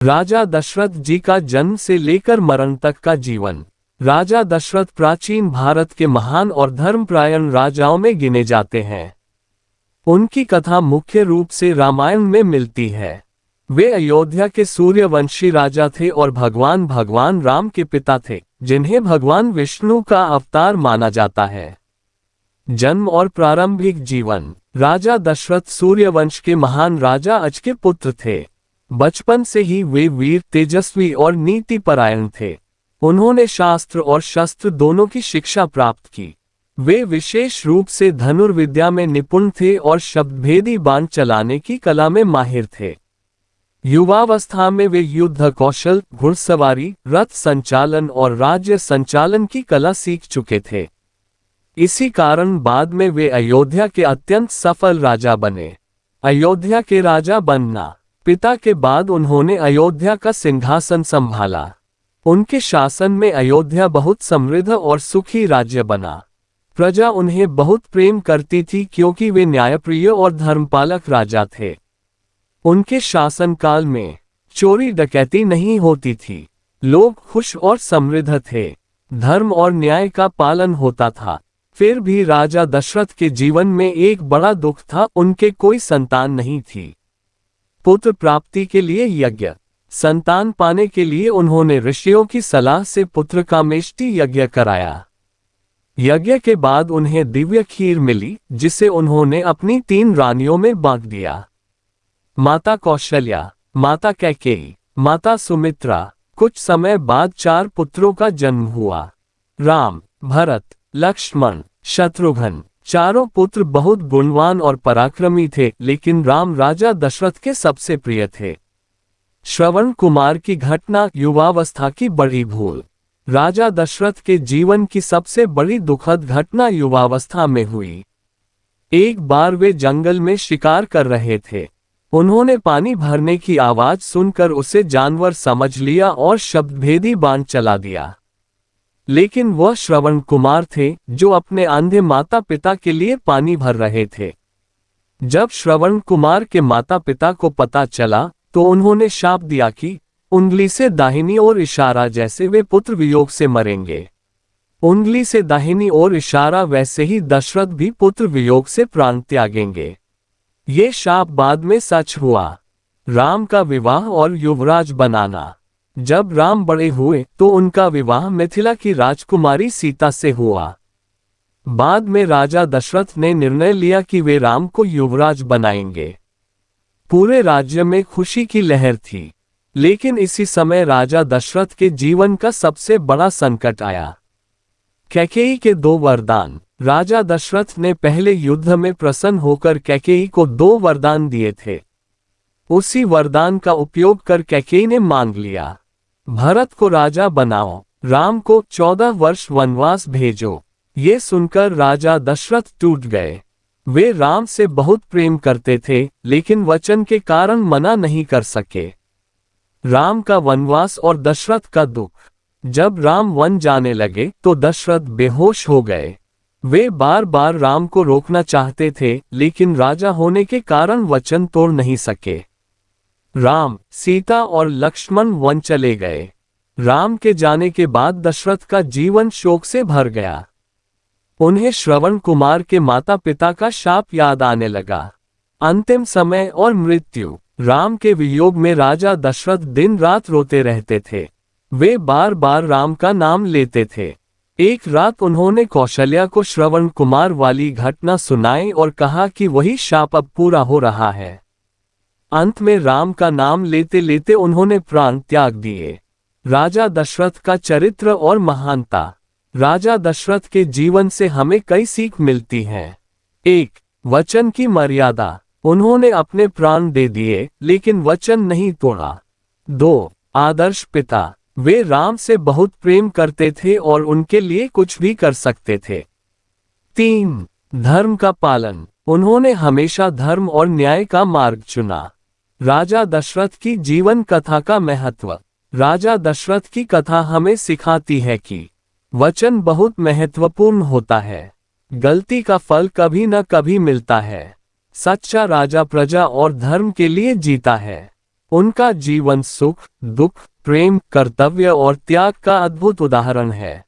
राजा दशरथ जी का जन्म से लेकर मरण तक का जीवन। राजा दशरथ प्राचीन भारत के महान और धर्मपरायण राजाओं में गिने जाते हैं। उनकी कथा मुख्य रूप से रामायण में मिलती है। वे अयोध्या के सूर्यवंशी राजा थे और भगवान राम के पिता थे, जिन्हें भगवान विष्णु का अवतार माना जाता है। जन्म और प्रारंभिक जीवन। राजा दशरथ सूर्यवंश के महान राजा अज के पुत्र थे। बचपन से ही वे वीर, तेजस्वी और नीतिपरायण थे। उन्होंने शास्त्र और शस्त्र दोनों की शिक्षा प्राप्त की। वे विशेष रूप से धनुर्विद्या में निपुण थे और शब्दभेदी बाण चलाने की कला में माहिर थे। युवावस्था में वे युद्ध कौशल, घुड़सवारी, रथ संचालन और राज्य संचालन की कला सीख चुके थे। इसी कारण बाद में वे अयोध्या के अत्यंत सफल राजा बने। अयोध्या के राजा बनना। पिता के बाद उन्होंने अयोध्या का सिंहासन संभाला। उनके शासन में अयोध्या बहुत समृद्ध और सुखी राज्य बना। प्रजा उन्हें बहुत प्रेम करती थी क्योंकि वे न्यायप्रिय और धर्मपालक राजा थे। उनके शासनकाल में चोरी डकैती नहीं होती थी। लोग खुश और समृद्ध थे। धर्म और न्याय का पालन होता था। फिर भी राजा दशरथ के जीवन में एक बड़ा दुख था, उनके कोई संतान नहीं थी। पुत्र प्राप्ति के लिए यज्ञ। संतान पाने के लिए उन्होंने ऋषियों की सलाह से पुत्र का मेष्टि यज्ञ कराया। यज्ञ के बाद उन्हें दिव्य खीर मिली, जिसे उन्होंने अपनी 3 रानियों में बांट दिया। माता कौशल्या, माता कैकेयी, माता सुमित्रा। कुछ समय बाद 4 पुत्रों का जन्म हुआ। राम, भरत, लक्ष्मण, शत्रुघ्न। चारों पुत्र बहुत गुणवान और पराक्रमी थे, लेकिन राम राजा दशरथ के सबसे प्रिय थे। श्रवण कुमार की घटना। युवावस्था की बड़ी भूल। राजा दशरथ के जीवन की सबसे बड़ी दुखद घटना युवावस्था में हुई। एक बार वे जंगल में शिकार कर रहे थे। उन्होंने पानी भरने की आवाज सुनकर उसे जानवर समझ लिया और शब्दभेदी बाण चला दिया। लेकिन वह श्रवण कुमार थे, जो अपने अंधे माता पिता के लिए पानी भर रहे थे। जब श्रवण कुमार के माता पिता को पता चला तो उन्होंने शाप दिया कि उंगली से दाहिनी ओर इशारा जैसे वे पुत्र वियोग से मरेंगे। उंगली से दाहिनी ओर इशारा वैसे ही दशरथ भी पुत्र वियोग से प्राण त्यागेंगे। ये शाप बाद में सच हुआ। राम का विवाह और युवराज बनाना। जब राम बड़े हुए तो उनका विवाह मिथिला की राजकुमारी सीता से हुआ। बाद में राजा दशरथ ने निर्णय लिया कि वे राम को युवराज बनाएंगे। पूरे राज्य में खुशी की लहर थी। लेकिन इसी समय राजा दशरथ के जीवन का सबसे बड़ा संकट आया। कैकेयी के 2 वरदान। राजा दशरथ ने पहले युद्ध में प्रसन्न होकर कैकेयी को 2 वरदान दिए थे। उसी वरदान का उपयोग कर कैकेयी ने मांग लिया। भरत को राजा बनाओ, राम को 14 वर्ष वनवास भेजो। ये सुनकर राजा दशरथ टूट गए। वे राम से बहुत प्रेम करते थे, लेकिन वचन के कारण मना नहीं कर सके। राम का वनवास और दशरथ का दुख। जब राम वन जाने लगे तो दशरथ बेहोश हो गए। वे बार बार राम को रोकना चाहते थे, लेकिन राजा होने के कारण वचन तोड़ नहीं सके। राम, सीता और लक्ष्मण वन चले गए। राम के जाने के बाद दशरथ का जीवन शोक से भर गया। उन्हें श्रवण कुमार के माता पिता का शाप याद आने लगा। अंतिम समय और मृत्यु। राम के वियोग में राजा दशरथ दिन रात रोते रहते थे। वे बार बार राम का नाम लेते थे। एक रात उन्होंने कौशल्या को श्रवण कुमार वाली घटना सुनाई और कहा कि वही शाप अब पूरा हो रहा है। अंत में राम का नाम लेते लेते उन्होंने प्राण त्याग दिए। राजा दशरथ का चरित्र और महानता। राजा दशरथ के जीवन से हमें कई सीख मिलती हैं। 1. वचन की मर्यादा। उन्होंने अपने प्राण दे दिए, लेकिन वचन नहीं तोड़ा। 2. आदर्श पिता। वे राम से बहुत प्रेम करते थे और उनके लिए कुछ भी कर सकते थे। 3. धर्म का पालन। उन्होंने हमेशा धर्म और न्याय का मार्ग चुना। राजा दशरथ की जीवन कथा का महत्व। राजा दशरथ की कथा हमें सिखाती है कि वचन बहुत महत्वपूर्ण होता है। गलती का फल कभी न कभी मिलता है। सच्चा राजा प्रजा और धर्म के लिए जीता है। उनका जीवन सुख, दुख, प्रेम, कर्तव्य और त्याग का अद्भुत उदाहरण है।